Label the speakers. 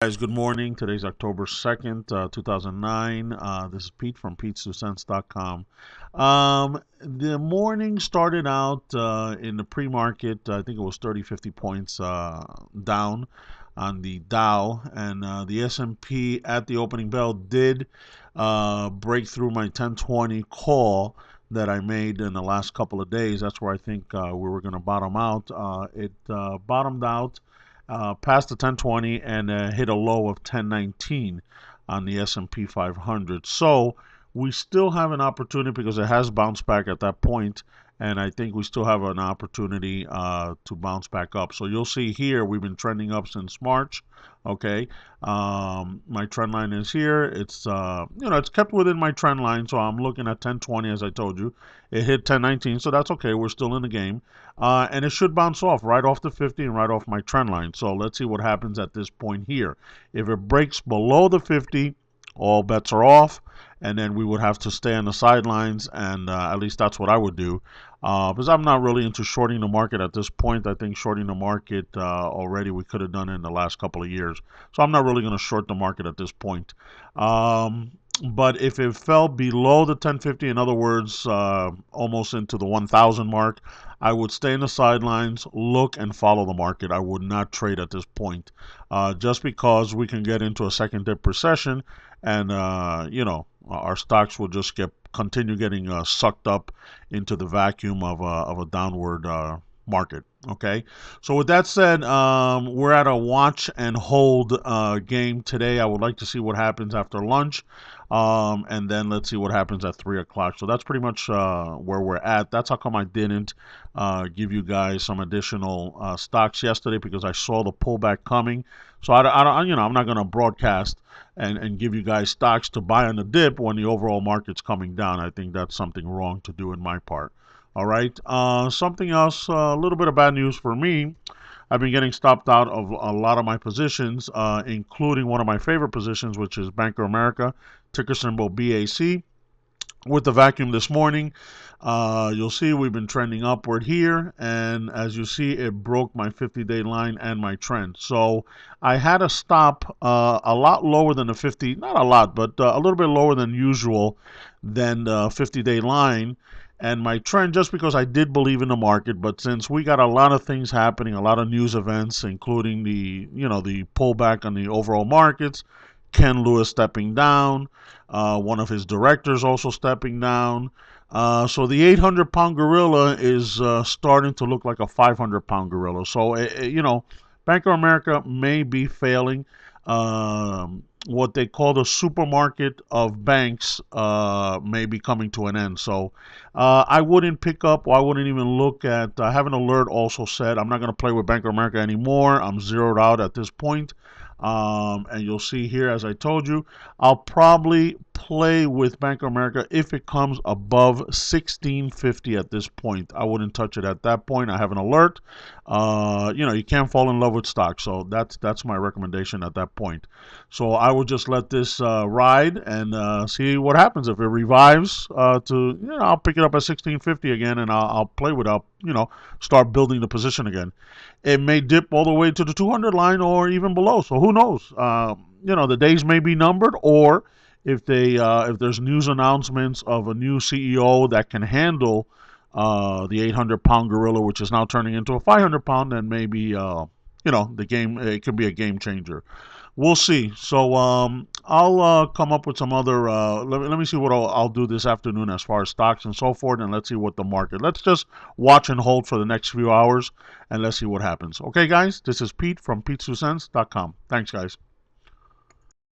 Speaker 1: Guys, good morning. Today's October 2nd, 2009. This is Pete from PeteStuCents.com. The morning started out in the pre-market. I think it was 30, 50 points down on the Dow, and the S&P at the opening bell did break through my 1020 call that I made in the last couple of days. That's where I think we were going to bottom out. It bottomed out past the 1020 and hit a low of 1019 on the S&P 500. So we still have an opportunity because it has bounced back at that point, and I think we still have an opportunity to bounce back up. So you'll see here we've been trending up since March. Okay, my trend line is here. It's it's kept within my trend line, so I'm looking at 1020 as I told you. It hit 1019, so that's okay. We're still in the game. And it should bounce off right off the 50 and right off my trend line. So let's see what happens at this point here. If it breaks below the 50, all bets are off, and then we would have to stay on the sidelines, and at least that's what I would do. Because I'm not really into shorting the market at this point. I think shorting the market already we could have done it in the last couple of years. So I'm not really going to short the market at this point. But if it fell below the 1050, in other words, almost into the 1000 mark, I would stay in the sidelines, look and follow the market. I would not trade at this point, just because we can get into a second dip recession, and our stocks will just continue getting sucked up into the vacuum of a downward market. Okay, so with that said, we're at a watch and hold game today. I would like to see what happens after lunch, and then let's see what happens at 3 o'clock. So that's pretty much where we're at. That's how come I didn't give you guys some additional stocks yesterday, because I saw the pullback coming. So I'm not going to broadcast and give you guys stocks to buy on the dip when the overall market's coming down. I think that's something wrong to do in my part. All right. Something else, a little bit of bad news for me. I've been getting stopped out of a lot of my positions, including one of my favorite positions, which is Bank of America, ticker symbol BAC. With the vacuum this morning, you'll see we've been trending upward here, and as you see, it broke my 50-day line and my trend. So I had a stop a lot lower than the 50, not a lot, but a little bit lower than usual than the 50-day line and my trend, just because I did believe in the market. But since we got a lot of things happening, a lot of news events, including the pullback on the overall markets, Ken Lewis stepping down, one of his directors also stepping down. So the 800-pound gorilla is starting to look like a 500-pound gorilla. So, Bank of America may be failing. What they call the supermarket of banks may be coming to an end. So I wouldn't pick up, or I wouldn't even look at. I have an alert also said I'm not going to play with Bank of America anymore. I'm zeroed out at this point. And you'll see here, as I told you, I'll probably play with Bank of America if it comes above 1650 at this point. I wouldn't touch it at that point. I have an alert. You can't fall in love with stocks, so that's my recommendation at that point. So I would just let this ride and see what happens. If it revives I'll pick it up at 1650 again, and I'll play with it. Start building the position again. It may dip all the way to the 200 line or even below. So who knows? The days may be numbered, or if there's news announcements of a new CEO that can handle the 800-pound gorilla, which is now turning into a 500-pound, then maybe the game, it can be a game changer. We'll see. So I'll come up with some other. Let me see what I'll do this afternoon as far as stocks and so forth, and let's see what the market. Let's just watch and hold for the next few hours, and let's see what happens. Okay, guys, this is Pete from PeteStuCents.com. Thanks, guys.